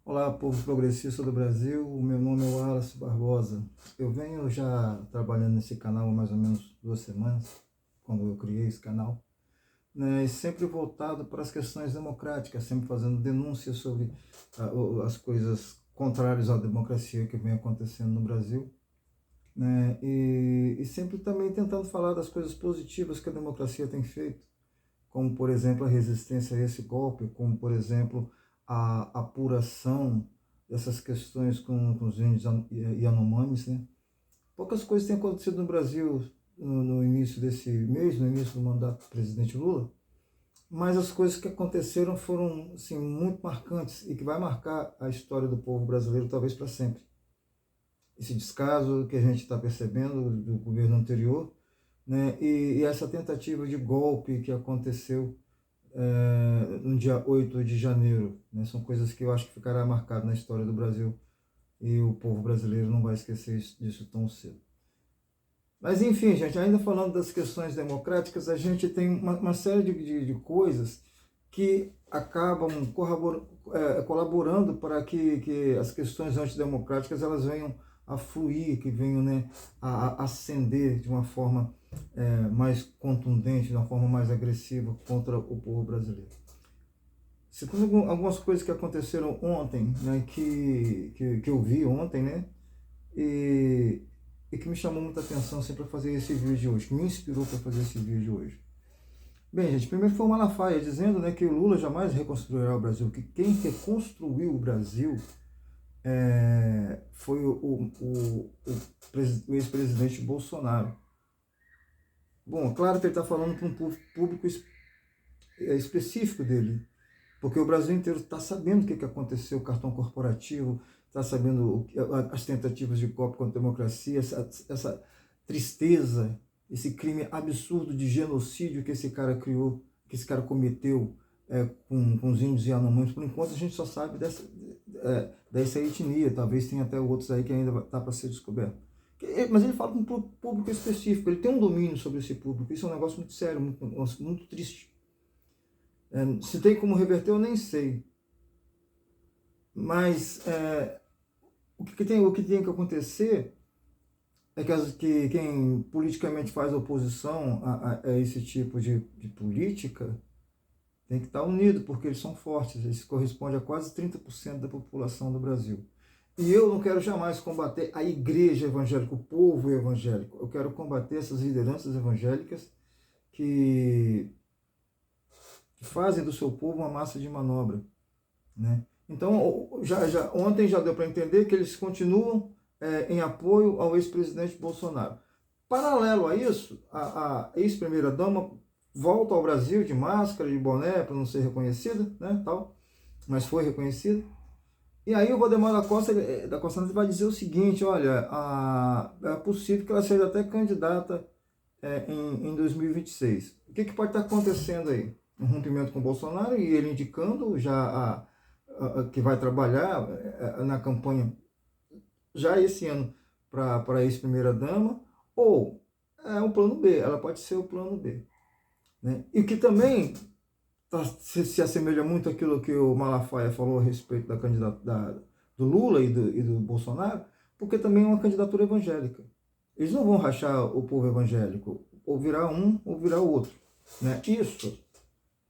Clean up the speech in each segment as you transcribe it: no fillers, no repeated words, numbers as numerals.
Olá, povo progressista do Brasil. O meu nome é Wallace Barbosa. Eu venho já trabalhando nesse canal há mais ou menos 2 semanas, quando eu criei esse canal, né, e sempre voltado para as questões democráticas, sempre fazendo denúncias sobre as coisas contrárias à democracia que vem acontecendo no Brasil, né, e sempre também tentando falar das coisas positivas que a democracia tem feito, como, por exemplo, a resistência a esse golpe, como, por exemplo, a apuração dessas questões com os índios Yanomamis, né? Poucas coisas têm acontecido no Brasil no início desse mês, no início do mandato do presidente Lula, mas as coisas que aconteceram foram, assim, muito marcantes e que vai marcar a história do povo brasileiro talvez para sempre. Esse descaso que a gente está percebendo do governo anterior, né? E essa tentativa de golpe que aconteceu no dia 8 de janeiro. Né? São coisas que eu acho que ficará marcado na história do Brasil e o povo brasileiro não vai esquecer disso tão cedo. Mas enfim, gente, ainda falando das questões democráticas, a gente tem uma série de coisas que acabam colaborando para que as questões antidemocráticas elas venham a fluir, que venham, né, a ascender de uma forma mais contundente, de uma forma mais agressiva contra o povo brasileiro. Citando algumas coisas que aconteceram ontem, né, que eu vi ontem, né, e, e que me chamou muita atenção sempre para fazer esse vídeo de hoje, que me inspirou para fazer esse vídeo de hoje. Bem, gente, primeiro foi o Malafaia dizendo, né, que o Lula jamais reconstruirá o Brasil, que quem reconstruiu o Brasil foi o ex-presidente Bolsonaro. Bom, claro que ele está falando para um público específico dele, porque o Brasil inteiro está sabendo o que aconteceu, o cartão corporativo, está sabendo as tentativas de golpe contra a democracia, essa tristeza, esse crime absurdo de genocídio que esse cara criou, que esse cara cometeu com os índios e Yanomamis. Por enquanto a gente só sabe dessa etnia, talvez tenha até outros aí que ainda está para ser descoberto. Mas ele fala com um público específico, ele tem um domínio sobre esse público, isso é um negócio muito sério, muito triste. Se tem como reverter, eu nem sei. Mas o que tem que acontecer é que quem politicamente faz oposição a esse tipo de política tem que estar unido, porque eles são fortes, eles correspondem a quase 30% da população do Brasil. E eu não quero jamais combater a igreja evangélica, o povo evangélico. Eu quero combater essas lideranças evangélicas que fazem do seu povo uma massa de manobra, né? Então, ontem já deu para entender que eles continuam em apoio ao ex-presidente Bolsonaro. Paralelo a isso, a ex-primeira-dama volta ao Brasil de máscara, de boné, para não ser reconhecida, né, tal, mas foi reconhecida. E aí o Valdemar da Costa Neto vai dizer o seguinte, olha, é possível que ela seja até candidata em 2026. O que pode estar acontecendo aí? Um rompimento com o Bolsonaro e ele indicando já que vai trabalhar na campanha já esse ano para a ex-primeira-dama, ou um plano B, ela pode ser o plano B. Né? E que também se assemelha muito àquilo que o Malafaia falou a respeito da candidatura do Lula e do Bolsonaro, porque também é uma candidatura evangélica. Eles não vão rachar o povo evangélico, ou virar um ou virar o outro. Né? Isso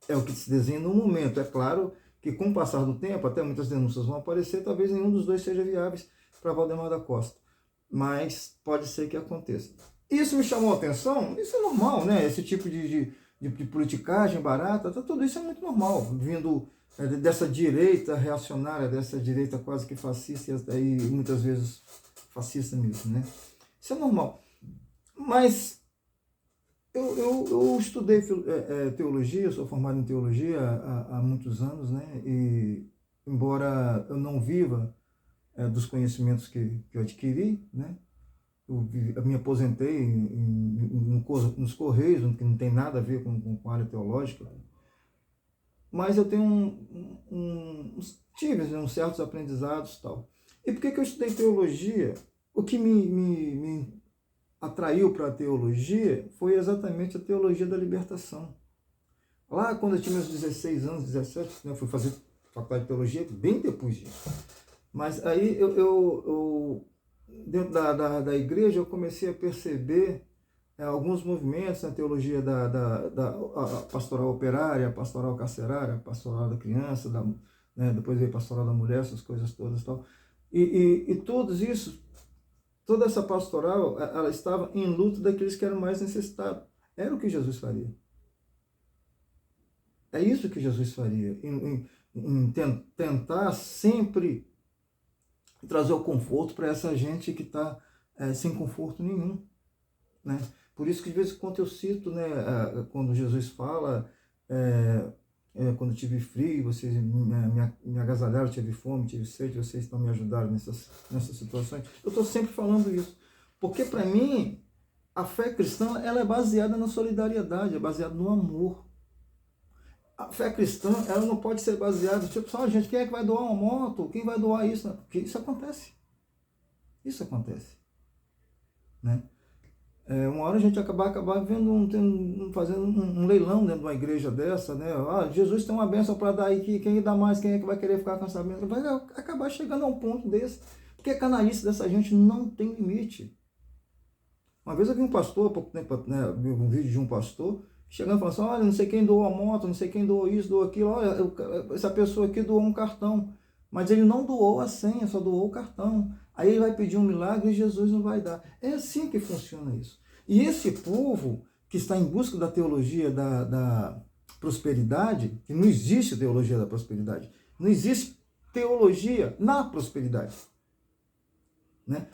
é o que se desenha no momento. É claro que com o passar do tempo, até muitas denúncias vão aparecer, talvez nenhum dos dois seja viáveis para Valdemar da Costa. Mas pode ser que aconteça. Isso me chamou a atenção, isso é normal, né? Esse tipo de politicagem barata, tudo isso é muito normal, vindo dessa direita reacionária, dessa direita quase que fascista, e muitas vezes fascista mesmo, né? Isso é normal. Mas eu estudei teologia, sou formado em teologia há muitos anos, né? E embora eu não viva dos conhecimentos que eu adquiri, né? Eu me aposentei nos Correios, que não tem nada a ver com a área teológica, mas eu tenho tive uns certos aprendizados e tal. E por que eu estudei teologia? O que me atraiu para a teologia foi exatamente a teologia da libertação. Lá quando eu tinha meus 16 anos, 17, né, fui fazer faculdade de teologia bem depois disso. Mas aí dentro da igreja, eu comecei a perceber alguns movimentos na teologia da a pastoral operária, a pastoral carcerária, a pastoral da criança, né, depois veio a pastoral da mulher, essas coisas todas e tal. E todos isso, toda essa pastoral, ela estava em luta daqueles que eram mais necessitados. Era o que Jesus faria. É isso que Jesus faria, em tentar sempre trazer o conforto para essa gente que está sem conforto nenhum, né? Por isso que de vez em quando eu cito, né, quando Jesus fala, quando eu tive frio, vocês me agasalharam, tive fome, tive sede, vocês estão me ajudando nessas situações. Eu estou sempre falando isso, porque para mim a fé cristã ela é baseada na solidariedade, é baseada no amor. A fé cristã, ela não pode ser baseada, tipo, só, gente, quem é que vai doar uma moto? Quem vai doar isso? Porque isso acontece. Isso acontece. Né? Uma hora a gente acabar fazendo um leilão dentro de uma igreja dessa, né? Ah, Jesus tem uma bênção para dar aí, quem dá mais, quem é que vai querer ficar com essa bênção? Vai acabar chegando a um ponto desse. Porque a canalice dessa gente não tem limite. Uma vez eu vi um pastor, há pouco tempo, né, vi um vídeo de um pastor, chegando e falando assim, olha, não sei quem doou a moto, não sei quem doou isso, doou aquilo, olha, essa pessoa aqui doou um cartão, mas ele não doou a senha, só doou o cartão. Aí ele vai pedir um milagre e Jesus não vai dar. É assim que funciona isso. E esse povo que está em busca da teologia da prosperidade, que não existe teologia da prosperidade, não existe teologia na prosperidade, né?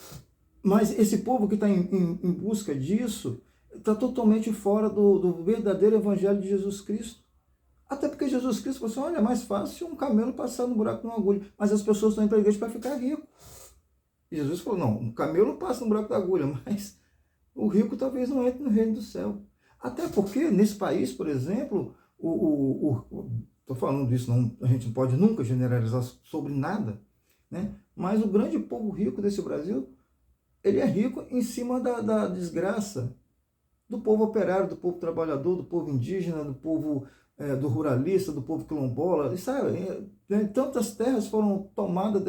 Mas esse povo que está em busca disso está totalmente fora do verdadeiro evangelho de Jesus Cristo. Até porque Jesus Cristo falou assim, olha, é mais fácil um camelo passar no buraco de uma agulha. Mas as pessoas estão indo para a igreja para ficar rico. E Jesus falou, não, um camelo passa no buraco da agulha, mas o rico talvez não entre no reino do céu. Até porque nesse país, por exemplo, estou falando disso, a gente não pode nunca generalizar sobre nada, né? Mas o grande povo rico desse Brasil, ele é rico em cima da desgraça do povo operário, do povo trabalhador, do povo indígena, do povo do ruralista, do povo quilombola. E sabe, tantas terras foram tomadas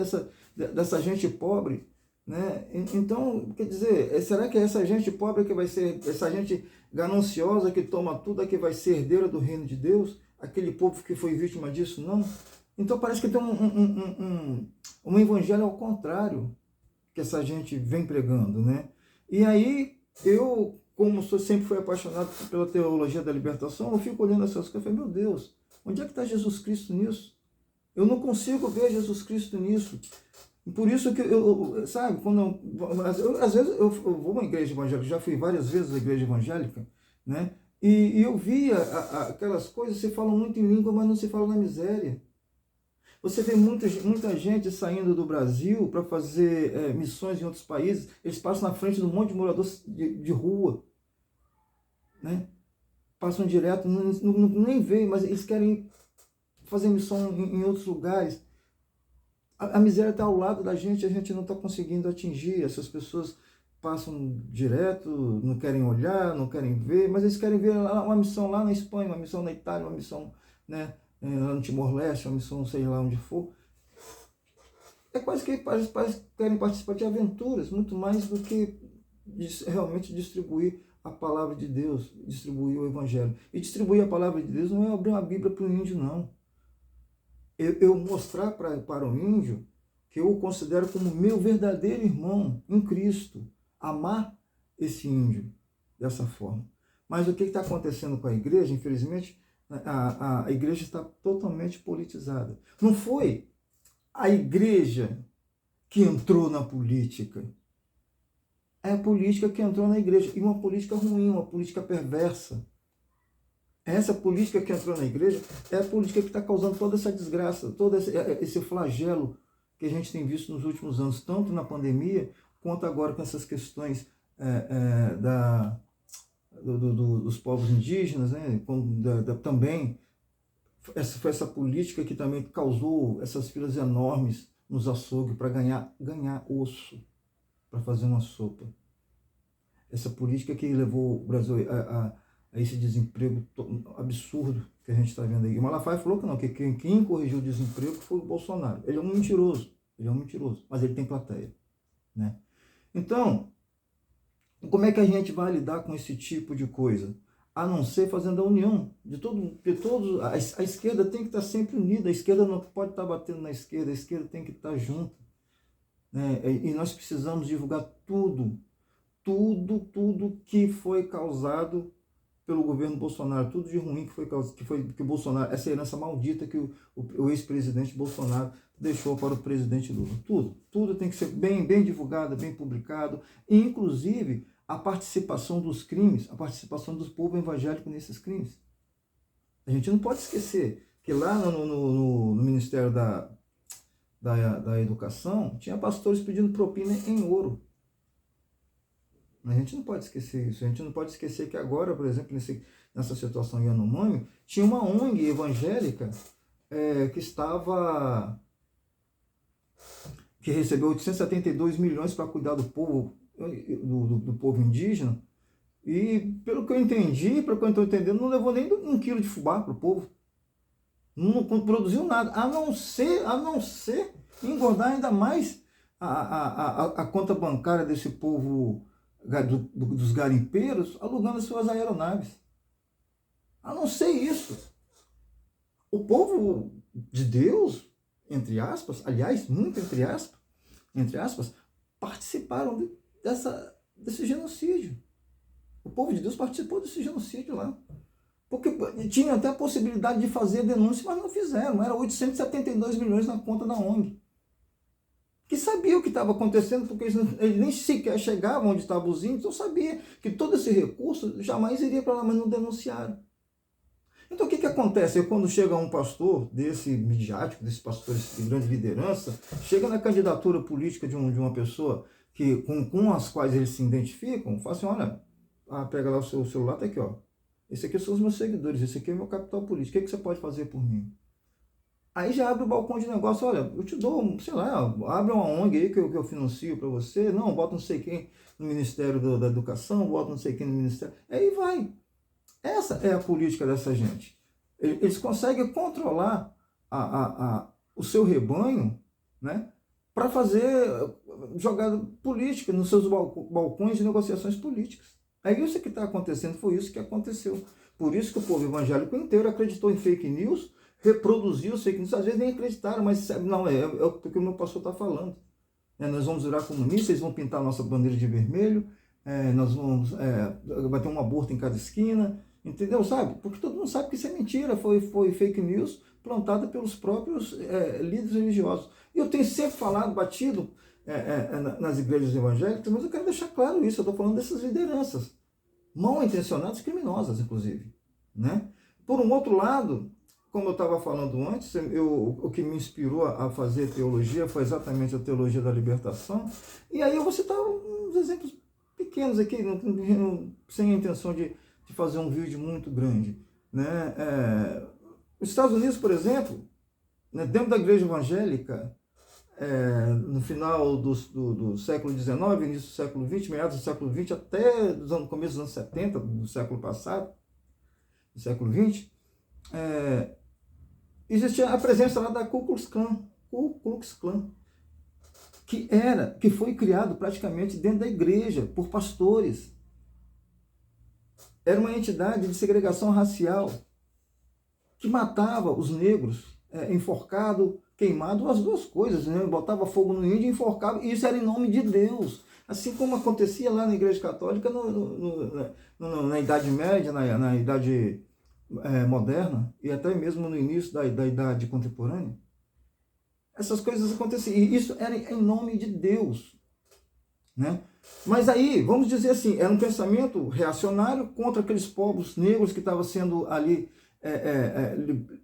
dessa gente pobre, né? Então, quer dizer, será que é essa gente pobre que vai ser, essa gente gananciosa que toma tudo é que vai ser herdeira do reino de Deus? Aquele povo que foi vítima disso? Não. Então parece que tem um evangelho ao contrário que essa gente vem pregando, né? E aí, eu, como sempre fui apaixonado pela teologia da libertação, eu fico olhando essas coisas e falei, meu Deus, onde é que está Jesus Cristo nisso? Eu não consigo ver Jesus Cristo nisso. Por isso que sabe, às vezes eu vou a uma igreja evangélica, já fui várias vezes à igreja evangélica, né? E eu via aquelas coisas, se falam muito em língua, mas não se fala na miséria. Você vê muita gente saindo do Brasil para fazer missões em outros países, eles passam na frente de um monte de moradores de rua, né? Passam direto, nem veem, mas eles querem fazer missão em outros lugares. A miséria está ao lado da gente, a gente não está conseguindo atingir. Essas pessoas passam direto, não querem olhar, não querem ver, mas eles querem ver uma missão lá na Espanha, uma missão na Itália, uma missão, né, lá no Timor-Leste, uma missão sei lá onde for. É quase que parece que querem participar de aventuras, muito mais do que realmente distribuir a palavra de Deus, distribuir o Evangelho. E distribuir a palavra de Deus não é abrir uma Bíblia para o índio, não. Eu mostrar para o índio que eu o considero como meu verdadeiro irmão em Cristo. Amar esse índio dessa forma. Mas o que está acontecendo com a igreja? Infelizmente, a igreja está totalmente politizada. Não foi a igreja que entrou na política. É a política que entrou na igreja. E uma política ruim, uma política perversa. Essa política que entrou na igreja é a política que está causando toda essa desgraça, todo esse flagelo que a gente tem visto nos últimos anos, tanto na pandemia, quanto agora com essas questões dos povos indígenas, né? Também foi essa política que também causou essas filas enormes nos açougues para ganhar osso, para fazer uma sopa. Essa política que levou o Brasil a esse desemprego absurdo que a gente está vendo aí. E o Malafaia falou que não, que quem corrigiu o desemprego foi o Bolsonaro. Ele é um mentiroso, mas ele tem plateia, né? Então, como é que a gente vai lidar com esse tipo de coisa? A não ser fazendo a união de todos. A esquerda tem que estar sempre unida, a esquerda não pode estar batendo na esquerda, a esquerda tem que estar junto, né? E nós precisamos divulgar tudo que foi causado pelo governo Bolsonaro, tudo de ruim que foi que o Bolsonaro, essa herança maldita que o ex-presidente Bolsonaro deixou para o presidente Lula. Tudo tem que ser bem divulgado, bem publicado, inclusive a participação dos crimes, a participação do povo evangélico nesses crimes. A gente não pode esquecer que lá no Ministério da Educação tinha pastores pedindo propina em ouro. A gente não pode esquecer isso. A gente não pode esquecer que agora, por exemplo, nessa situação em Yanomami, tinha uma ONG evangélica que recebeu 872 milhões para cuidar do povo, do povo indígena. E pelo que eu entendi, pelo que eu estou entendendo, não levou nem 1 quilo de fubá para o povo. Não produziu nada, a não ser engordar ainda mais a conta bancária desse povo dos garimpeiros, alugando suas aeronaves. A não ser isso. O povo de Deus, entre aspas, aliás, muito entre aspas, participaram desse genocídio. O povo de Deus participou desse genocídio lá. Porque tinha até a possibilidade de fazer denúncia, mas não fizeram. Era 872 milhões na conta da ONG. Que sabia o que estava acontecendo, porque eles nem sequer chegavam onde estavam os índios, então sabia que todo esse recurso jamais iria para lá, mas não denunciaram. Então o que acontece? Quando chega um pastor desse midiático, desses pastores de grande liderança, chega na candidatura política de uma pessoa com as quais eles se identificam, fala assim, olha, pega lá o seu celular, tá aqui, ó. Esse aqui são os meus seguidores, esse aqui é o meu capital político, o que você pode fazer por mim? Aí já abre o balcão de negócio, olha, eu te dou, sei lá, abre uma ONG aí que eu financio para você, não, bota não sei quem no Ministério da Educação, bota não sei quem no Ministério, aí vai. Essa é a política dessa gente. Eles conseguem controlar o seu rebanho, né, para fazer jogada política nos seus balcões de negociações políticas. É isso que está acontecendo, foi isso que aconteceu. Por isso que o povo evangélico inteiro acreditou em fake news, reproduziu os fake news, às vezes nem acreditaram, mas não, é o que o meu pastor está falando. Nós vamos virar comunistas, eles vão pintar a nossa bandeira de vermelho, nós vamos, vai ter um aborto em cada esquina, entendeu? Sabe? Porque todo mundo sabe que isso é mentira, foi fake news plantada pelos próprios líderes religiosos. E eu tenho sempre falado, batido nas igrejas evangélicas, mas eu quero deixar claro isso, eu estou falando dessas lideranças, mal intencionadas e criminosas, inclusive, né? Por um outro lado, como eu estava falando antes, o que me inspirou a fazer teologia foi exatamente a teologia da libertação. E aí eu vou citar uns exemplos pequenos aqui, sem a intenção de fazer um vídeo muito grande, né? Os Estados Unidos, por exemplo, né, dentro da igreja evangélica, no final do século XIX, início do século XX, meados do século XX, até o começo dos anos 70, do século passado, do século XX, existia a presença lá da Ku Klux Klan, que foi criado praticamente dentro da igreja, por pastores. Era uma entidade de segregação racial, que matava os negros, enforcado, queimado, as duas coisas, né? Botava fogo no índio e enforcava, e isso era em nome de Deus. Assim como acontecia lá na igreja católica na Idade Média, na Idade moderna, e até mesmo no início da Idade Contemporânea. Essas coisas aconteciam, e isso era em nome de Deus, né? Mas aí, vamos dizer assim, era um pensamento reacionário contra aqueles povos negros que estavam sendo ali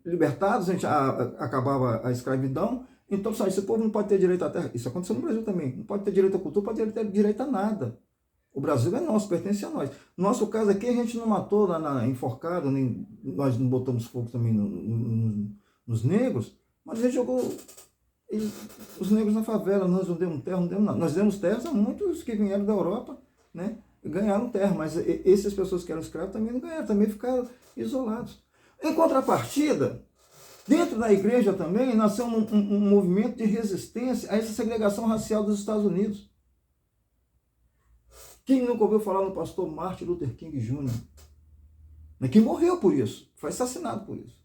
libertados, a gente acabava a escravidão. Então, só esse povo não pode ter direito à terra. Isso aconteceu no Brasil também. Não pode ter direito à cultura, pode ter direito a nada. O Brasil é nosso, pertence a nós. No nosso caso aqui, a gente não matou lá enforcado, nem nós não botamos fogo também nos negros, mas a gente jogou os negros na favela. Nós não demos terra, não demos nada. Nós demos terra a muitos que vieram da Europa, né? ganharam terra, mas essas pessoas que eram escravos também não ganharam, também ficaram isolados. Em contrapartida, dentro da igreja também nasceu um movimento de resistência a essa segregação racial dos Estados Unidos. Quem nunca ouviu falar no pastor Martin Luther King Jr., que morreu por isso, foi assassinado por isso.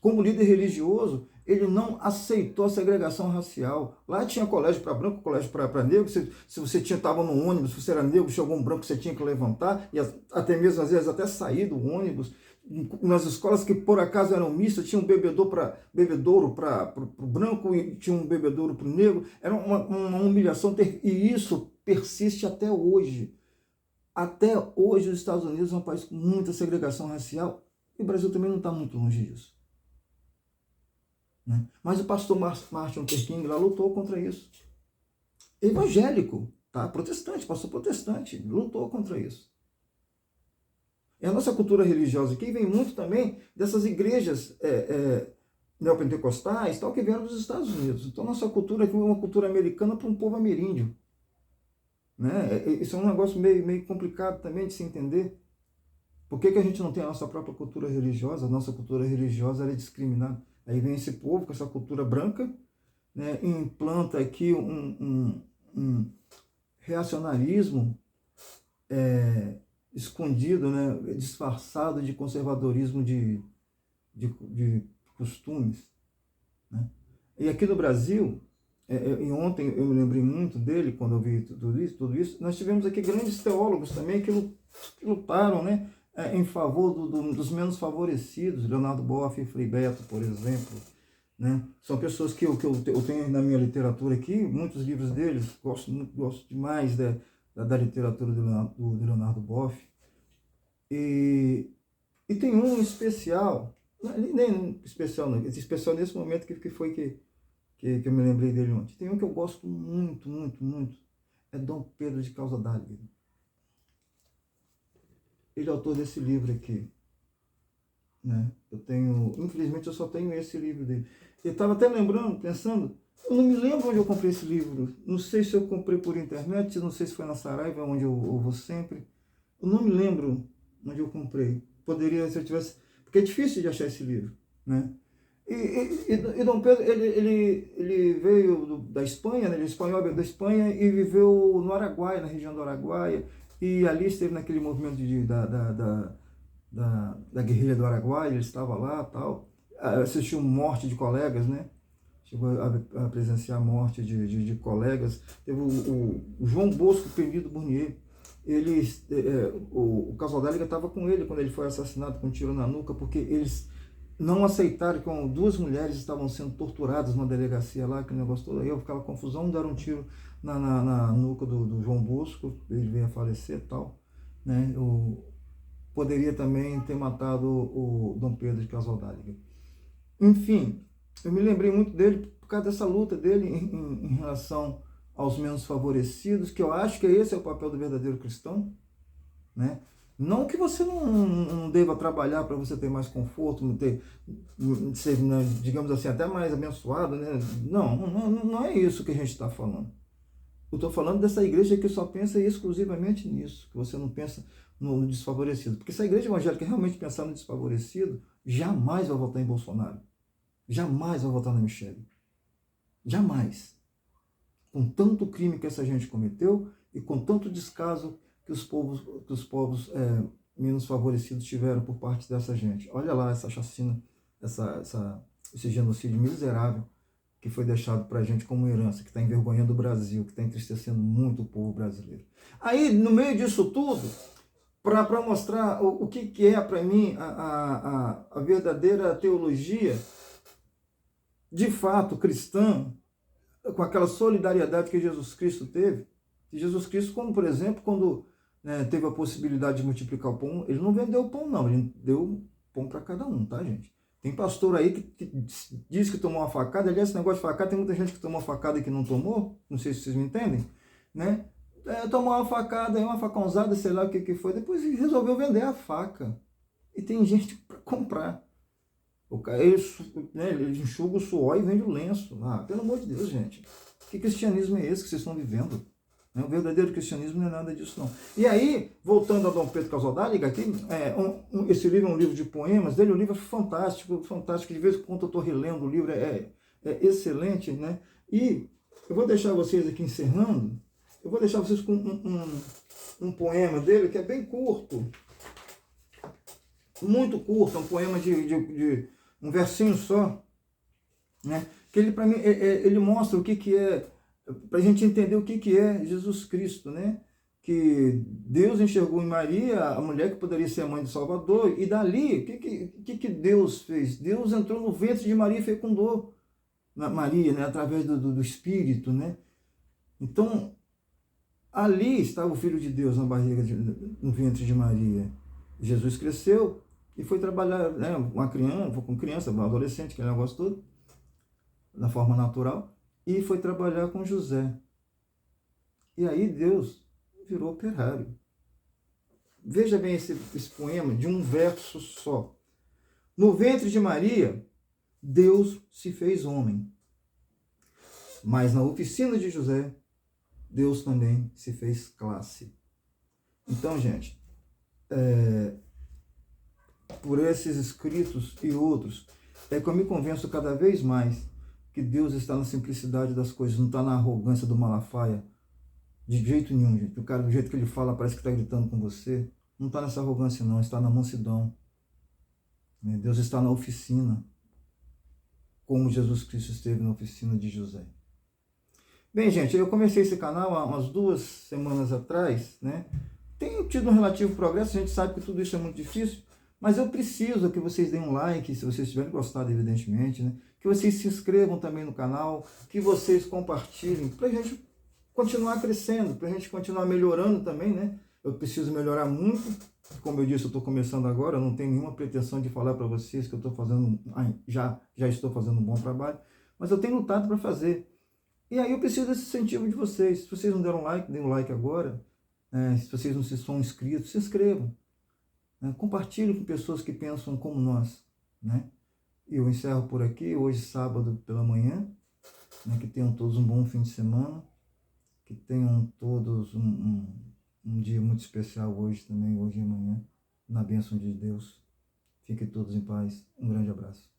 Como líder religioso, ele não aceitou a segregação racial. Lá tinha colégio para branco, colégio para negro. Se você estava no ônibus, se você era negro, chegou um branco, você tinha que levantar, e até mesmo, às vezes, até sair do ônibus. Nas escolas que, por acaso, eram mistas, tinha um bebedouro para o branco e tinha um bebedouro para o negro. Era uma humilhação, e isso persiste até hoje. Até hoje, os Estados Unidos é um país com muita segregação racial, e o Brasil também não está muito longe disso. Mas o pastor Martin Luther King lá lutou contra isso. Evangélico, tá? Protestante, pastor protestante, lutou contra isso. E a nossa cultura religiosa aqui vem muito também dessas igrejas neopentecostais, tal, que vieram dos Estados Unidos. Então, nossa cultura aqui é uma cultura americana para um povo ameríndio. Isso é um negócio meio complicado também de se entender. Por que a gente não tem a nossa própria cultura religiosa? A nossa cultura religiosa é discriminada. Aí vem esse povo com essa cultura branca, e implanta aqui um reacionarismo escondido, disfarçado de conservadorismo de costumes. E aqui no Brasil, e ontem eu me lembrei muito dele, quando eu vi tudo isso, nós tivemos aqui grandes teólogos também que lutaram, em favor dos menos favorecidos, Leonardo Boff e Frei Beto, por exemplo. São pessoas que eu tenho na minha literatura aqui, muitos livros deles, gosto demais da literatura do Leonardo Boff. E tem um especial, nem especial não, esse especial nesse momento que eu me lembrei dele ontem. Tem um que eu gosto muito, muito, muito, é Dom Pedro de Causa Dáliga. Ele é autor desse livro aqui. Infelizmente eu só tenho esse livro dele. Eu estava até lembrando, pensando, eu não me lembro onde eu comprei esse livro. Não sei se eu comprei por internet, não sei se foi na Saraiva, onde eu vou sempre. Eu não me lembro onde eu comprei. Poderia, se eu tivesse... Porque é difícil de achar esse livro, E Dom Pedro, ele veio da Espanha, ele é espanhol, veio da Espanha e viveu no Araguaia, na região do Araguaia. E ali esteve naquele movimento da guerrilha do Araguaia, ele estava lá e tal. Assistiu morte de colegas, Chegou a presenciar a morte de colegas. Teve o João Bosco Penido Burnier. O Casal Dáliga estava com ele quando ele foi assassinado com um tiro na nuca, porque eles não aceitaram que duas mulheres estavam sendo torturadas numa delegacia lá, aquele negócio todo aí, aquela confusão, deram um tiro na nuca do João Bosco, ele veio a falecer e tal, poderia também ter matado o Dom Pedro de Casal Dáliga. Enfim, eu me lembrei muito dele por causa dessa luta dele em relação aos menos favorecidos, que eu acho que esse é o papel do verdadeiro cristão, Não que você não deva trabalhar para você ter mais conforto, ser, digamos assim, até mais abençoado, Não é isso que a gente está falando. Eu estou falando dessa igreja que só pensa exclusivamente nisso, que você não pensa no desfavorecido. Porque se a igreja evangélica realmente pensar no desfavorecido, jamais vai votar em Bolsonaro. Jamais vai votar na Michelle. Jamais. Com tanto crime que essa gente cometeu e com tanto descaso que os povos menos favorecidos tiveram por parte dessa gente. Olha lá essa chacina, esse genocídio miserável que foi deixado para a gente como herança, que está envergonhando o Brasil, que está entristecendo muito o povo brasileiro. Aí, no meio disso tudo, para mostrar o que é para mim a verdadeira teologia, de fato, cristã, com aquela solidariedade que Jesus Cristo teve. E Jesus Cristo, como por exemplo, quando teve a possibilidade de multiplicar o pão, ele não vendeu o pão não, ele deu pão para cada um, tá, gente? Tem pastor aí que diz que tomou uma facada. Aliás, esse negócio de facada, tem muita gente que tomou uma facada e que não tomou. Não sei se vocês me entendem, tomou uma facada, uma facãozada, sei lá o que foi. Depois resolveu vender a faca. E tem gente para comprar. O cara, ele enxuga o suor e vende o lenço. Pelo amor de Deus, gente. Que cristianismo é esse que vocês estão vivendo? Né? O verdadeiro cristianismo não é nada disso, não. E aí, voltando a Dom Pedro Casaldáliga, aqui, esse livro é um livro de poemas dele, o livro é fantástico, fantástico. De vez em quando eu estou relendo o livro, é excelente, né? E eu vou deixar vocês aqui encerrando, eu vou deixar vocês com um poema dele que é bem curto, muito curto, um poema de um versinho só, né? Que ele, para mim, ele mostra o que é, para a gente entender o que é Jesus Cristo, né? Que Deus enxergou em Maria a mulher que poderia ser a mãe do Salvador, e dali, o que Deus fez? Deus entrou no ventre de Maria e fecundou Maria, né? Através do Espírito, né? Então, ali estava o Filho de Deus na barriga, no ventre de Maria. Jesus cresceu e foi trabalhar, né? Com criança, um adolescente, que ele negócio todo, da forma natural, e foi trabalhar com José. E aí Deus virou operário. Veja bem esse poema de um verso só. No ventre de Maria, Deus se fez homem. Mas na oficina de José, Deus também se fez classe. Então, gente, por esses escritos e outros, é que eu me convenço cada vez mais que Deus está na simplicidade das coisas, não está na arrogância do Malafaia, de jeito nenhum, gente. O cara, do jeito que ele fala, parece que está gritando com você. Não está nessa arrogância, não, está na mansidão. Deus está na oficina, como Jesus Cristo esteve na oficina de José. Bem, gente, eu comecei esse canal há umas 2 semanas atrás, né? Tenho tido um relativo progresso, a gente sabe que tudo isso é muito difícil, mas eu preciso que vocês deem um like, se vocês tiverem gostado, evidentemente, né? Que vocês se inscrevam também no canal, que vocês compartilhem, para a gente continuar crescendo, para a gente continuar melhorando também, né? Eu preciso melhorar muito, como eu disse, eu estou começando agora, eu não tenho nenhuma pretensão de falar para vocês que eu estou fazendo, já estou fazendo um bom trabalho, mas eu tenho lutado para fazer. E aí eu preciso desse incentivo de vocês. Se vocês não deram like, deem um like agora. Se vocês não são inscritos, se inscrevam. Compartilhem com pessoas que pensam como nós. Né? E eu encerro por aqui, hoje sábado pela manhã. Que tenham todos um bom fim de semana. Que tenham todos um dia muito especial hoje também, hoje e amanhã. Na bênção de Deus. Fiquem todos em paz. Um grande abraço.